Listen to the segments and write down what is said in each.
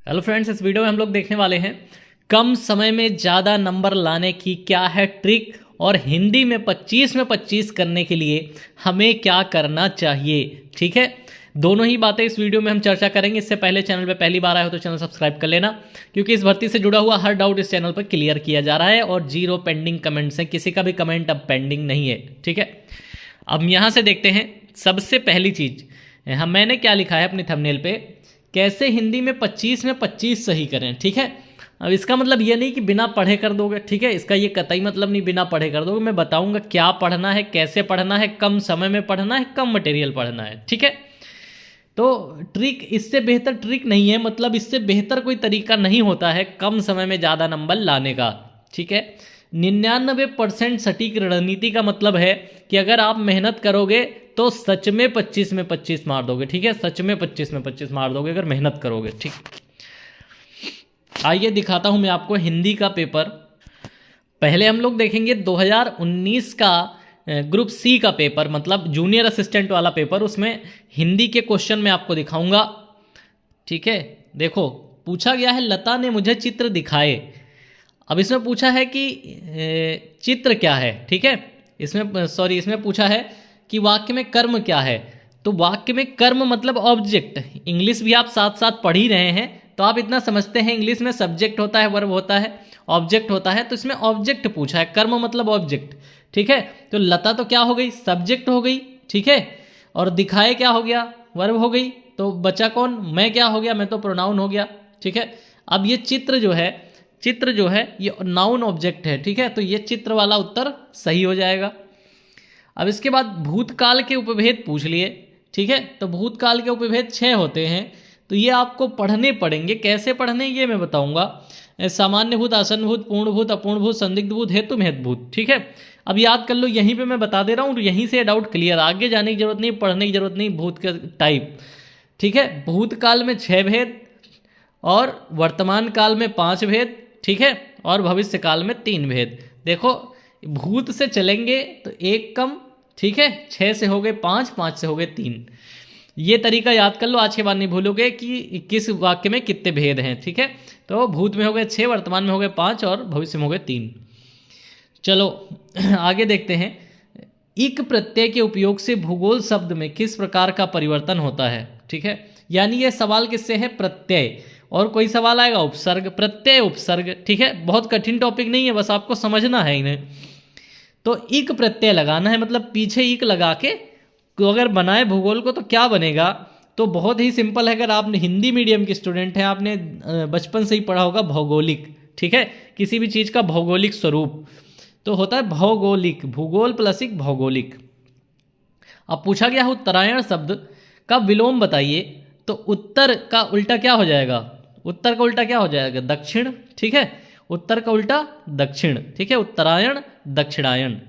Hello friends, इस video में हम लोग देखने वाले हैं कम समय में ज़्यादा नंबर लाने की क्या है ट्रिक और हिंदी में 25 में 25 करने के लिए हमें क्या करना चाहिए। ठीक है, दोनों ही बातें इस वीडियो में हम चर्चा करेंगे। इससे पहले चैनल पे पहली बार आए हो तो चैनल सब्सक्राइब कर लेना, क्योंकि इस भर्ती से जुड़ा हुआ हर डाउट इस चैनल पर क्लियर किया जा रहा है और 0 पेंडिंग कमेंट्स हैं, किसी का भी कमेंट अब पेंडिंग नहीं है। ठीक है, अब यहाँ से देखते हैं। सबसे पहली चीज़ मैंने क्या लिखा है अपनी थंबनेल पे, कैसे हिंदी में 25 में 25 सही करें। ठीक है, अब इसका मतलब ये नहीं कि बिना पढ़े कर दोगे। ठीक है, इसका ये कतई मतलब नहीं बिना पढ़े कर दोगे। मैं बताऊंगा क्या पढ़ना है, कैसे पढ़ना है, कम समय में पढ़ना है, कम मटेरियल पढ़ना है। ठीक है, तो ट्रिक, इससे बेहतर ट्रिक नहीं है, मतलब इससे बेहतर कोई तरीका नहीं होता है कम समय में ज़्यादा नंबर लाने का। ठीक है, 99% सटीक रणनीति का मतलब है कि अगर आप मेहनत करोगे तो सच में 25 में 25 मार दोगे। ठीक है, सच में 25 में 25 मार दोगे अगर मेहनत करोगे। ठीक, आइए दिखाता हूं मैं आपको हिंदी का पेपर। पहले हम लोग देखेंगे 2019 का ग्रुप सी का पेपर, मतलब जूनियर असिस्टेंट वाला पेपर। उसमें हिंदी के क्वेश्चन मैं आपको दिखाऊंगा। ठीक है, देखो पूछा गया है, लता ने मुझे चित्र दिखाए। अब इसमें पूछा है कि चित्र क्या है। ठीक है, इसमें पूछा है कि वाक्य में कर्म क्या है। तो वाक्य में कर्म मतलब ऑब्जेक्ट। इंग्लिश भी आप साथ साथ पढ़ ही रहे हैं तो आप इतना समझते हैं, इंग्लिश में सब्जेक्ट होता है, वर्ब होता है, ऑब्जेक्ट होता है। तो इसमें ऑब्जेक्ट पूछा है, कर्म मतलब ऑब्जेक्ट। ठीक है, तो लता तो क्या हो गई, सब्जेक्ट हो गई। ठीक है, और दिखाए क्या हो गया, वर्ब हो गई। तो बचा कौन, मैं क्या हो गया, मैं तो प्रोनाउन हो गया। ठीक है, अब ये चित्र जो है ये नाउन ऑब्जेक्ट है। ठीक है, तो ये चित्र वाला उत्तर सही हो जाएगा। अब इसके बाद भूतकाल के उपभेद पूछ लिए। ठीक है, तो भूतकाल के उपभेद 6 होते हैं, तो ये आपको पढ़ने पड़ेंगे। कैसे पढ़ने ये मैं बताऊंगा। सामान्य भूत, आसन भूत, पूर्ण भूत, अपूर्ण भूत, संदिग्ध भूत, हेतु महत भूत। ठीक है, अब याद कर लो, यहीं पे मैं बता दे रहा हूँ, यहीं से डाउट क्लियर, आगे जाने की जरूरत नहीं, पढ़ने की जरूरत नहीं। भूत का टाइप, ठीक है, भूतकाल में 6 भेद और वर्तमान काल में 5 भेद। ठीक है, और भविष्य काल में 3 भेद। देखो भूत से चलेंगे तो 1 कम। ठीक है, 6 से हो गए 5, 5 से हो गए 3। ये तरीका याद कर लो, आज के बाद नहीं भूलोगे कि किस वाक्य में कितने भेद हैं। ठीक है, तो भूत में हो गए 6, वर्तमान में हो गए 5 और भविष्य में हो गए 3। चलो आगे देखते हैं। इक प्रत्यय के उपयोग से भूगोल शब्द में किस प्रकार का परिवर्तन होता है। ठीक है, यानी ये सवाल किससे है, प्रत्यय। और कोई सवाल आएगा उपसर्ग, प्रत्यय उपसर्ग। ठीक है, बहुत कठिन टॉपिक नहीं है, बस आपको समझना है इन्हें। तो इक प्रत्यय लगाना है, मतलब पीछे इक लगा के अगर बनाए भूगोल को तो क्या बनेगा। तो बहुत ही सिंपल है, अगर आपने हिंदी मीडियम के स्टूडेंट हैं, आपने बचपन से ही पढ़ा होगा भौगोलिक। ठीक है, किसी भी चीज़ का भौगोलिक स्वरूप तो होता है भौगोलिक, भूगोल प्लस एक भौगोलिक। अब पूछा गया है उत्तरायण शब्द का विलोम बताइए, तो उत्तर का उल्टा क्या हो जाएगा, उत्तर का उल्टा क्या हो जाएगा, दक्षिण। ठीक है, उत्तर का उल्टा दक्षिण। ठीक है, उत्तरायण दक्षिणायन।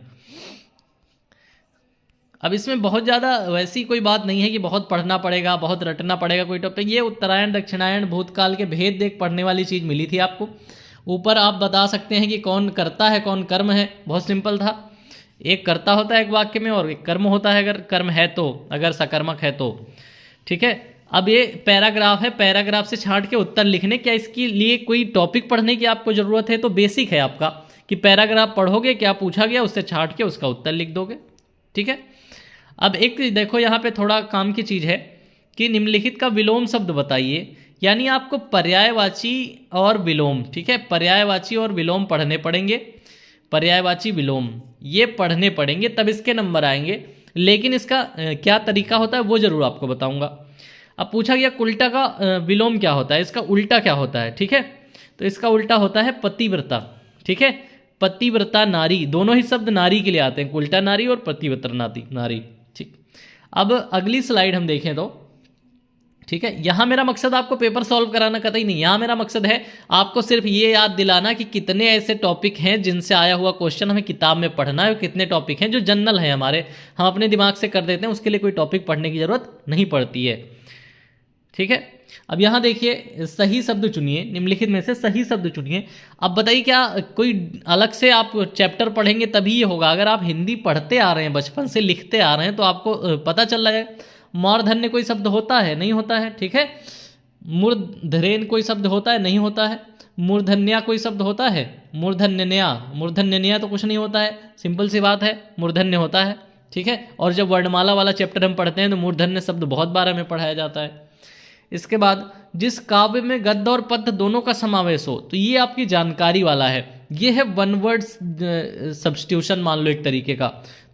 अब इसमें बहुत ज़्यादा वैसी कोई बात नहीं है कि बहुत पढ़ना पड़ेगा, बहुत रटना पड़ेगा कोई टॉपिक। ये उत्तरायण दक्षिणायन भूतकाल के भेद देख पढ़ने वाली चीज़ मिली थी आपको। ऊपर आप बता सकते हैं कि कौन कर्ता है कौन कर्म है, बहुत सिंपल था। एक कर्ता होता है एक वाक्य में और एक कर्म होता है अगर कर्म है तो, अगर सकर्मक है तो। ठीक है, अब ये पैराग्राफ है, पैराग्राफ से छांट के उत्तर लिखने, क्या इसके लिए कोई टॉपिक पढ़ने की आपको ज़रूरत है, तो बेसिक है आपका कि पैराग्राफ पढ़ोगे, क्या पूछा गया उससे छांट के उसका उत्तर लिख दोगे। ठीक है, अब एक देखो यहाँ पे थोड़ा काम की चीज़ है कि निम्नलिखित का विलोम शब्द बताइए, यानी आपको पर्यायवाची और विलोम। ठीक है, पर्यायवाची और विलोम पढ़ने पड़ेंगे, पर्यायवाची विलोम ये पढ़ने पड़ेंगे, तब इसके नंबर आएंगे। लेकिन इसका क्या तरीका होता है वो जरूर आपको बताऊंगा। अब पूछा गया उल्टा का विलोम क्या होता है, इसका उल्टा क्या होता है। ठीक है, तो इसका उल्टा होता है पतिव्रता। ठीक है, पतिव्रता नारी, दोनों ही शब्द नारी के लिए आते हैं, उल्टा नारी और पतिव्रता नारी। ठीक, अब अगली स्लाइड हम देखें तो, ठीक है, यहाँ मेरा मकसद आपको पेपर सॉल्व कराना कतई नहीं, यहाँ मेरा मकसद है आपको सिर्फ ये याद दिलाना कि कितने ऐसे टॉपिक हैं जिनसे आया हुआ क्वेश्चन हमें किताब में पढ़ना है, और कितने टॉपिक हैं जो जनरल हैं हमारे, हम अपने दिमाग से कर देते हैं, उसके लिए कोई टॉपिक पढ़ने की जरूरत नहीं पड़ती है। ठीक है, अब यहाँ देखिए सही शब्द चुनिए, निम्नलिखित में से सही शब्द चुनिए। अब बताइए क्या कोई अलग से आप चैप्टर पढ़ेंगे तभी ये होगा। अगर आप हिंदी पढ़ते आ रहे हैं, बचपन से लिखते आ रहे हैं, तो आपको पता चल रहा है मूर्धन्य कोई शब्द होता है, नहीं होता है। ठीक है, मूर्धरेन कोई शब्द होता है? नहीं होता है। मूर्धन्या कोई शब्द होता है? मूर्धन्यन्या तो कुछ नहीं होता है, सिंपल सी बात है, मूर्धन्य होता है। ठीक है, और जब वर्णमाला वाला चैप्टर हम पढ़ते हैं तो मूर्धन्य शब्द बहुत बार हमें पढ़ाया जाता है। इसके बाद जिस काव्य में गद्य और पद्य दोनों का समावेश हो, तो ये आपकी जानकारी वाला है। ये है वन वर्ड सब्स्टिट्यूशन मान लो एक तरीके का,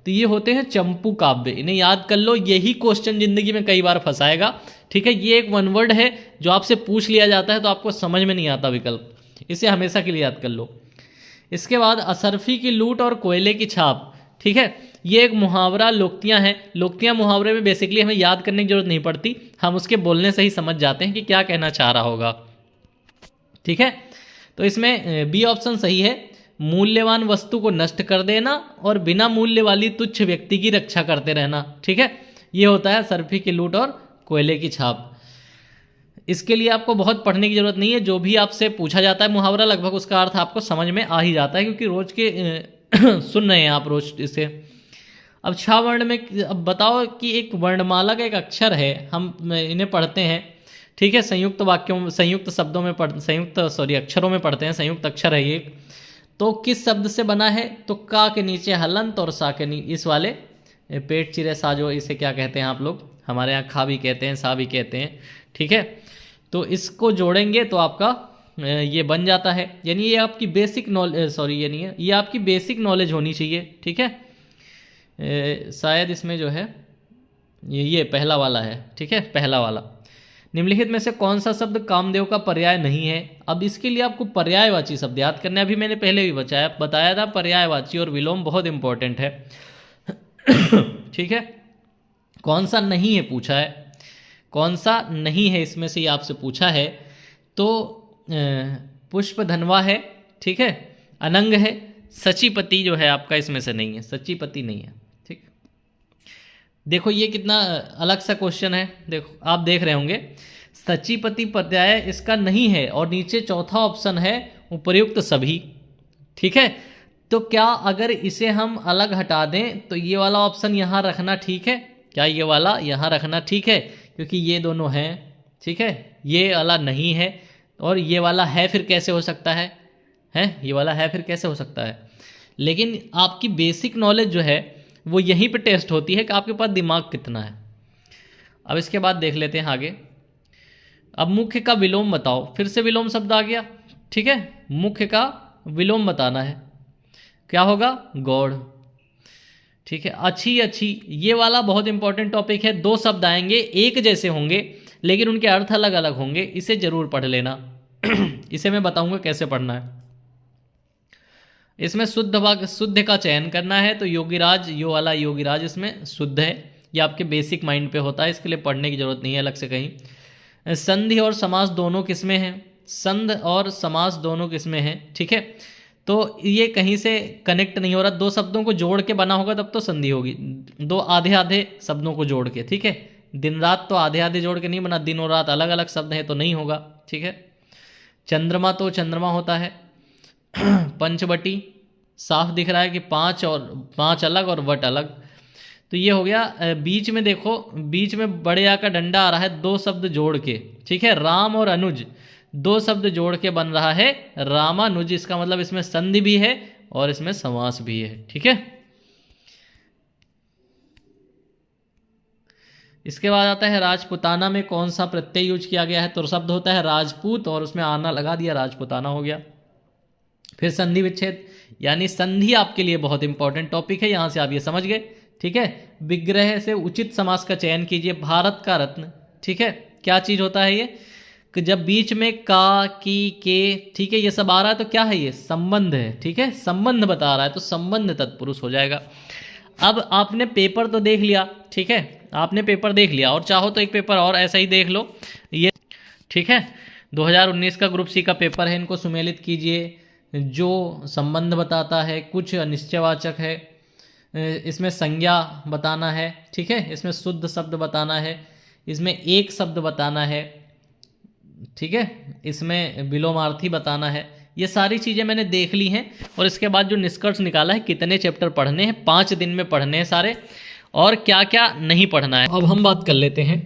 तो ये होते हैं चंपू काव्य। इन्हें याद कर लो, यही क्वेश्चन जिंदगी में कई बार फंसाएगा। ठीक है, ये एक वन वर्ड है जो आपसे पूछ लिया जाता है तो आपको समझ में नहीं आता विकल्प, इसे हमेशा के लिए याद कर लो। इसके बाद असरफी की लूट और कोयले की छाप। ठीक है, ये एक मुहावरा लोक्तियाँ हैं। लोक्तियाँ मुहावरे में बेसिकली हमें याद करने की जरूरत नहीं पड़ती, हम उसके बोलने से ही समझ जाते हैं कि क्या कहना चाह रहा होगा। ठीक है, तो इसमें बी ऑप्शन सही है, मूल्यवान वस्तु को नष्ट कर देना और बिना मूल्य वाली तुच्छ व्यक्ति की रक्षा करते रहना। ठीक है, ये होता है असरफी की लूट और कोयले की छाप। इसके लिए आपको बहुत पढ़ने की जरूरत नहीं है, जो भी आपसे पूछा जाता है मुहावरा लगभग उसका अर्थ आपको समझ में आ ही जाता है, क्योंकि रोज के सुन रहे हैं आप रोज इसे। अब छा वर्ण में अब बताओ कि एक वर्णमाला का एक अक्षर है, हम इन्हें पढ़ते हैं। ठीक है, संयुक्त वाक्यों, संयुक्त शब्दों में अक्षरों में पढ़ते हैं, संयुक्त अक्षर है ये। तो किस शब्द से बना है? तो का के नीचे हलंत और सा के नीचे इस वाले पेट चिरे सा, जो इसे क्या कहते हैं आप लोग, हमारे यहाँ खा भी कहते हैं, सा भी कहते हैं। ठीक है, तो इसको जोड़ेंगे तो आपका ये बन जाता है। यानी ये आपकी बेसिक नॉलेज, ये नहीं है, ये आपकी बेसिक नॉलेज होनी चाहिए। ठीक है, शायद इसमें जो है ये पहला वाला है। ठीक है, पहला वाला, निम्नलिखित में से कौन सा शब्द कामदेव का पर्याय नहीं है? अब इसके लिए आपको पर्यायवाची शब्द याद करना है। अभी मैंने पहले भी बताया था, पर्यायवाची और विलोम बहुत इंपॉर्टेंट है। ठीक है, कौन सा नहीं है पूछा है, कौन सा नहीं है इसमें से ये आपसे पूछा है। तो पुष्प धनवा है, ठीक है, अनंग है, सचीपति जो है आपका इसमें से नहीं है, सचीपति नहीं है। ठीक, देखो ये कितना अलग सा क्वेश्चन है। देखो आप देख रहे होंगे, सचीपति पर्याय इसका नहीं है, और नीचे चौथा ऑप्शन है उपर्युक्त सभी। ठीक है, तो क्या अगर इसे हम अलग हटा दें तो ये वाला ऑप्शन यहाँ रखना ठीक है? क्या ये वाला यहाँ रखना ठीक है? क्योंकि ये दोनों हैं। ठीक है, ये वाला नहीं है और ये वाला है, फिर कैसे हो सकता है? ये वाला है फिर कैसे हो सकता है? लेकिन आपकी बेसिक नॉलेज जो है वो यहीं पे टेस्ट होती है कि आपके पास दिमाग कितना है। अब इसके बाद देख लेते हैं आगे। अब मुख्य का विलोम बताओ, फिर से विलोम शब्द आ गया। ठीक है, मुख्य का विलोम बताना है, क्या होगा? गौड़। ठीक है, अच्छी अच्छी, ये वाला बहुत इंपॉर्टेंट टॉपिक है। दो शब्द आएंगे, एक जैसे होंगे लेकिन उनके अर्थ अलग अलग होंगे, इसे जरूर पढ़ लेना। इसे मैं बताऊंगा कैसे पढ़ना है। इसमें शुद्ध का चयन करना है, तो योगीराज, यो वाला योगीराज इसमें शुद्ध है, ये आपके बेसिक माइंड पे होता है, इसके लिए पढ़ने की जरूरत नहीं है अलग से कहीं। संधि और समास दोनों किसमें हैं? संध और समास दोनों किसमें हैं? ठीक है, तो ये कहीं से कनेक्ट नहीं हो रहा, दो शब्दों को जोड़ के बना होगा तब तो संधि होगी, दो आधे आधे शब्दों को जोड़ के। ठीक है, दिन रात तो आधे आधे जोड़ के नहीं बना, दिन और रात अलग अलग शब्द हैं तो नहीं होगा। ठीक है, चंद्रमा तो चंद्रमा होता है। पंचवटी, साफ दिख रहा है कि पांच अलग और वट अलग, तो ये हो गया। बीच में देखो, बीच में बड़े आ का डंडा आ रहा है, दो शब्द जोड़ के। ठीक है, राम और अनुज, दो शब्द जोड़ के बन रहा है रामानुज, इसका मतलब इसमें संधि भी है और इसमें समास भी है। ठीक है, इसके बाद आता है राजपुताना में कौन सा प्रत्यय यूज किया गया है? तो शब्द होता है राजपूत और उसमें आना लगा दिया, राजपुताना हो गया। फिर संधि विच्छेद, यानी संधि आपके लिए बहुत इंपॉर्टेंट टॉपिक है, यहां से आप ये समझ गए। ठीक है, विग्रह से उचित समास का चयन कीजिए। भारत का रत्न, ठीक है, क्या चीज होता है ये? कि जब बीच में का, की, के, ठीक है, ये सब आ रहा है तो क्या है? ये संबंध है। ठीक है, संबंध बता रहा है तो संबंध तत्पुरुष हो जाएगा। अब आपने पेपर तो देख लिया, ठीक है, आपने पेपर देख लिया, और चाहो तो एक पेपर और ऐसा ही देख लो ये। ठीक है, 2019 का ग्रुप सी का पेपर है, इनको सुमेलित कीजिए। जो संबंध बताता है, कुछ अनिश्चयवाचक है, इसमें संज्ञा बताना है। ठीक है, इसमें शुद्ध शब्द बताना है, इसमें एक शब्द बताना है। ठीक है, इसमें विलोमार्थी बताना है। ये सारी चीज़ें मैंने देख ली हैं, और इसके बाद जो निष्कर्ष निकाला है, कितने चैप्टर पढ़ने हैं, 5 दिन में पढ़ने हैं सारे, और क्या क्या नहीं पढ़ना है। अब हम बात कर लेते हैं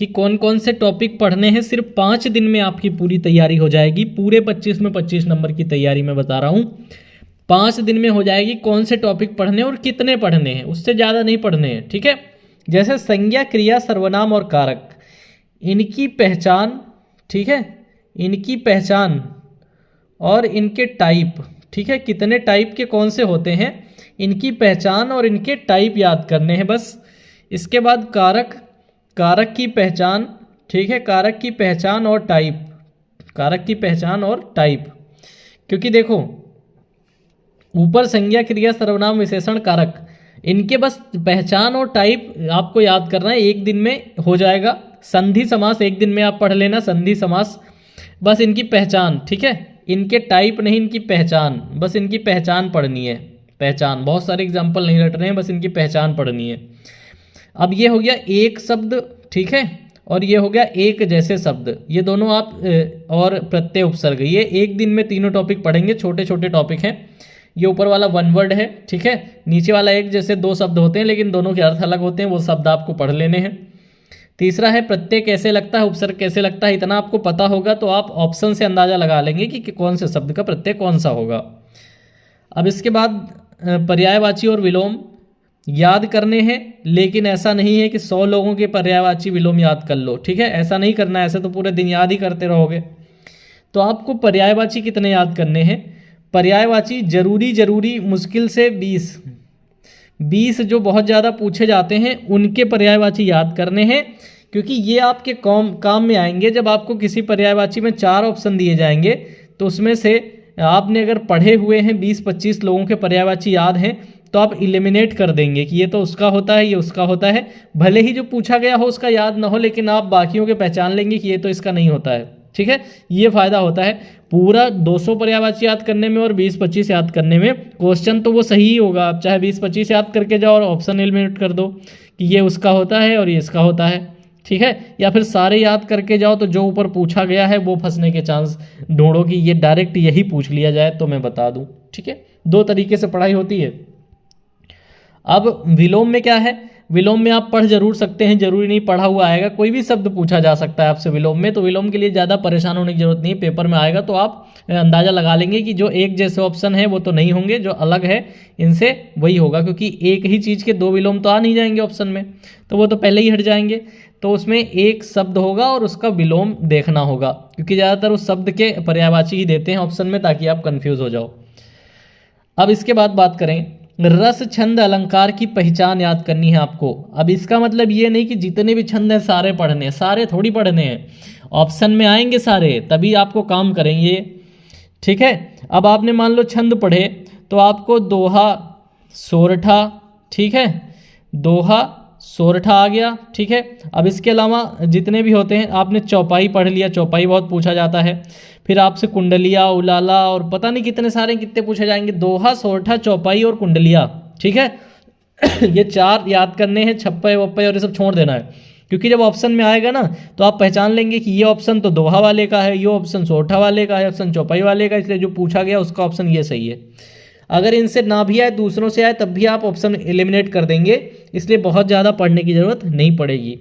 कि कौन कौन से टॉपिक पढ़ने हैं। सिर्फ 5 दिन में आपकी पूरी तैयारी हो जाएगी। पूरे 25 में 25 नंबर की तैयारी मैं बता रहा हूँ। 5 दिन में हो जाएगी कौन से टॉपिक पढ़ने और कितने पढ़ने हैं, उससे ज़्यादा नहीं पढ़ने हैं। ठीक है, जैसे संज्ञा, क्रिया, सर्वनाम और कारक, इनकी पहचान, ठीक है, इनकी पहचान और इनके टाइप, ठीक है, कितने टाइप के कौन से होते हैं, इनकी पहचान और इनके टाइप याद करने हैं बस। इसके बाद कारक, कारक की पहचान, ठीक है, कारक की पहचान और टाइप, कारक की पहचान और टाइप। क्योंकि देखो ऊपर संज्ञा, क्रिया, सर्वनाम, विशेषण, कारक, इनके बस पहचान और टाइप आपको याद करना है, एक दिन में हो जाएगा। संधि समास एक दिन में आप पढ़ लेना, संधि समास, बस इनकी पहचान, ठीक है, इनके टाइप नहीं, इनकी पहचान, बस इनकी पहचान पढ़नी है। पहचान, बहुत सारे एग्जाम्पल नहीं रट रहे हैं, बस इनकी पहचान पढ़नी है। अब ये हो गया एक शब्द, ठीक है, और ये हो गया एक जैसे शब्द, ये दोनों आप और प्रत्यय उपसर्ग, ये एक दिन में तीनों टॉपिक पढ़ेंगे। छोटे छोटे टॉपिक हैं। ये ऊपर वाला वन वर्ड है, ठीक है, नीचे वाला एक जैसे 2 शब्द होते हैं लेकिन दोनों के अर्थ अलग होते हैं, वो शब्द आपको पढ़ लेने हैं। तीसरा है प्रत्यय कैसे लगता है, उपसर्ग कैसे लगता है। इतना आपको पता होगा तो आप ऑप्शन से अंदाजा लगा लेंगे कि कौन से शब्द का प्रत्यय कौन सा होगा। अब इसके बाद पर्यायवाची और विलोम याद करने हैं, लेकिन ऐसा नहीं है कि 100 लोगों के पर्यायवाची विलोम याद कर लो, ठीक है, ऐसा नहीं करना है। ऐसे तो पूरे दिन याद ही करते रहोगे। तो आपको पर्यायवाची कितने याद करने हैं, पर्यायवाची जरूरी मुश्किल से 20 जो बहुत ज़्यादा पूछे जाते हैं उनके पर्यायवाची याद करने हैं, क्योंकि ये आपके काम में आएंगे। जब आपको किसी पर्यायवाची में 4 ऑप्शन दिए जाएंगे तो उसमें से आपने अगर पढ़े हुए हैं 20-25 लोगों के पर्यायवाची याद हैं तो आप इलिमिनेट कर देंगे कि ये तो उसका होता है, ये उसका होता है। भले ही जो पूछा गया हो उसका याद ना हो, लेकिन आप बाकियों के पहचान लेंगे कि ये तो इसका नहीं होता है, ठीक है। ये फायदा होता है पूरा 200 पर्यायवाची याद करने में और 20-25 याद करने में। क्वेश्चन तो वो सही ही होगा, आप चाहे 20-25 याद करके जाओ और ऑप्शन एलिमिनेट कर दो कि ये उसका होता है और ये इसका होता है, ठीक है, या फिर सारे याद करके जाओ तो जो ऊपर पूछा गया है वो फंसने के चांस ढूंढो कि ये डायरेक्ट यही पूछ लिया जाए तो मैं बता दूं, ठीक है। 2 तरीके से पढ़ाई होती है। अब विलोम में क्या है, विलोम में आप पढ़ जरूर सकते हैं, जरूरी नहीं पढ़ा हुआ आएगा, कोई भी शब्द पूछा जा सकता है आपसे विलोम में। तो विलोम के लिए ज़्यादा परेशान होने की जरूरत नहीं है, पेपर में आएगा तो आप अंदाज़ा लगा लेंगे कि जो एक जैसे ऑप्शन है वो तो नहीं होंगे, जो अलग है इनसे वही होगा, क्योंकि एक ही चीज़ के 2 विलोम तो आ नहीं जाएंगे ऑप्शन में, तो वो तो पहले ही हट जाएंगे। तो उसमें एक शब्द होगा और उसका विलोम देखना होगा, क्योंकि ज़्यादातर उस शब्द के पर्यायवाची ही देते हैं ऑप्शन में ताकि आप कन्फ्यूज़ हो जाओ। अब इसके बाद बात करें, रस, छंद, अलंकार की पहचान याद करनी है आपको। अब इसका मतलब ये नहीं कि जितने भी छंद हैं सारे पढ़ने हैं, सारे थोड़ी पढ़ने हैं, ऑप्शन में आएंगे सारे, तभी आपको काम करेंगे, ठीक है। अब आपने मान लो छंद पढ़े तो आपको दोहा, सोरठा, ठीक है, दोहा, सोरठा आ गया, ठीक है। अब इसके अलावा जितने भी होते हैं, आपने चौपाई पढ़ लिया, चौपाई बहुत पूछा जाता है। फिर आपसे कुंडलिया, उलाला और पता नहीं कितने सारे कितने पूछे जाएंगे, दोहा, सोरठा, चौपाई और कुंडलिया, ठीक है। ये 4 याद करने हैं, छप्पे वप्पे और ये सब छोड़ देना है, क्योंकि जब ऑप्शन में आएगा ना तो आप पहचान लेंगे कि ये ऑप्शन तो दोहा वाले का है, ये ऑप्शन सोरठा वाले का है, ऑप्शन चौपाई वाले का, इसलिए जो पूछा गया उसका ऑप्शन ये सही है। अगर इनसे ना भी आए, दूसरों से आए, तब भी आप ऑप्शन एलिमिनेट कर देंगे, इसलिए बहुत ज़्यादा पढ़ने की ज़रूरत नहीं पड़ेगी।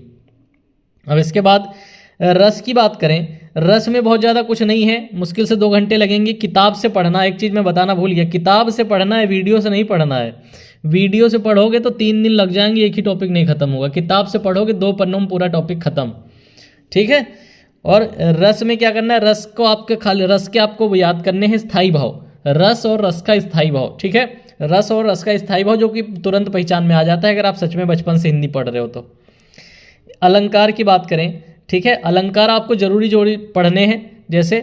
अब इसके बाद रस की बात करें, रस में बहुत ज़्यादा कुछ नहीं है, मुश्किल से 2 घंटे लगेंगे। किताब से पढ़ना, एक चीज़ मैं बताना भूल गया, किताब से पढ़ना है, वीडियो से नहीं पढ़ना है। वीडियो से पढ़ोगे तो 3 दिन लग जाएंगे, एक ही टॉपिक नहीं खत्म होगा। किताब से पढ़ोगे 2 पन्नों में पूरा टॉपिक खत्म, ठीक है। और रस में क्या करना है, रस को आपके खाली रस के आपको याद करने हैं स्थायी भाव, रस और रस का स्थायी भाव, ठीक है, रस और रस का स्थायी भाव, जो कि तुरंत पहचान में आ जाता है अगर आप सच में बचपन से हिंदी पढ़ रहे हो तो। अलंकार की बात करें, ठीक है, अलंकार आपको जरूरी पढ़ने हैं, जैसे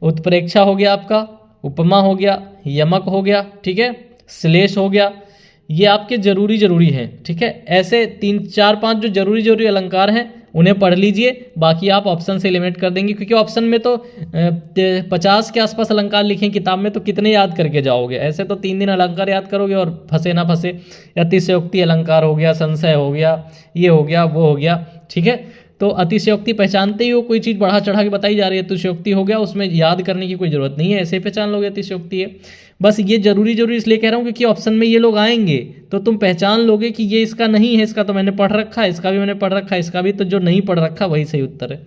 उत्प्रेक्षा हो गया आपका, उपमा हो गया, यमक हो गया, ठीक है, श्लेष हो गया, ये आपके जरूरी हैं, ठीक है। ऐसे 3, 4, 5 जो जरूरी अलंकार हैं उन्हें पढ़ लीजिए, बाकी आप ऑप्शन से एलिमिनेट कर देंगे, क्योंकि ऑप्शन में तो 50 के आसपास अलंकार लिखे किताब में, तो कितने याद करके जाओगे। ऐसे तो 3 दिन अलंकार याद करोगे और फंसे ना फंसे, या अतिशयोक्ति अलंकार हो गया, संशय हो गया, ये हो गया, वो हो गया, ठीक है। तो अतिशयोक्ति पहचानते ही हो, कोई चीज़ बढ़ा चढ़ा के बताई जा रही है अतिशयोक्ति हो गया, उसमें याद करने की कोई ज़रूरत नहीं है, ऐसे ही पहचान लोगे अतिशयोक्ति है। बस ये जरूरी इसलिए कह रहा हूँ क्योंकि ऑप्शन में ये लोग आएंगे तो तुम पहचान लोगे कि ये इसका नहीं है, इसका तो मैंने पढ़ रखा है, इसका भी मैंने पढ़ रखा है, इसका भी, तो जो नहीं पढ़ रखा वही सही उत्तर है।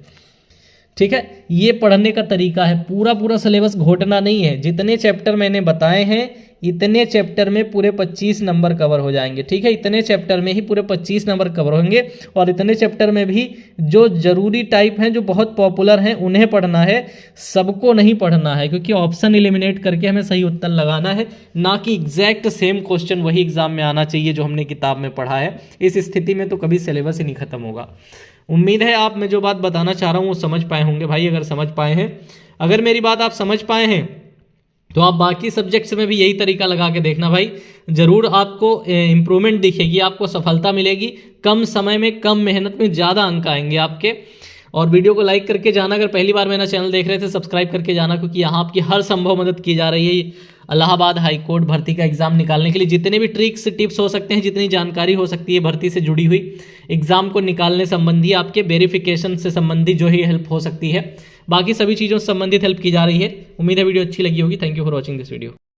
ठीक है, ये पढ़ने का तरीका है, पूरा सिलेबस घोटना नहीं है। जितने चैप्टर मैंने बताए हैं इतने चैप्टर में पूरे 25 नंबर कवर हो जाएंगे। ठीक है, इतने चैप्टर में ही पूरे 25 नंबर कवर होंगे, और इतने चैप्टर में भी जो जरूरी टाइप हैं, जो बहुत पॉपुलर हैं, उन्हें पढ़ना है, सबको नहीं पढ़ना है, क्योंकि ऑप्शन एलिमिनेट करके हमें सही उत्तर लगाना है, ना कि एग्जैक्ट सेम क्वेश्चन वही एग्जाम में आना चाहिए जो हमने किताब में पढ़ा है। इस स्थिति में तो कभी सिलेबस ही नहीं खत्म होगा। उम्मीद है आप मैं जो बात बताना चाह रहा हूँ वो समझ पाए होंगे भाई। अगर समझ पाए हैं, अगर मेरी बात आप समझ पाए हैं, तो आप बाकी सब्जेक्ट्स में भी यही तरीका लगा के देखना भाई, जरूर आपको इम्प्रूवमेंट दिखेगी, आपको सफलता मिलेगी। कम समय में कम मेहनत में ज़्यादा अंक आएंगे आपके। और वीडियो को लाइक करके जाना, अगर पहली बार मेरा चैनल देख रहे थे सब्सक्राइब करके जाना, क्योंकि यहाँ आपकी हर संभव मदद की जा रही है इलाहाबाद हाई कोर्ट भर्ती का एग्जाम निकालने के लिए। जितने भी ट्रिक्स टिप्स हो सकते हैं, जितनी जानकारी हो सकती है भर्ती से जुड़ी हुई, एग्जाम को निकालने संबंधी, आपके वेरिफिकेशन से संबंधी जो ही हेल्प हो सकती है, बाकी सभी चीज़ों से संबंधित हेल्प की जा रही है। उम्मीद है वीडियो अच्छी लगी होगी। Thank you for watching this video.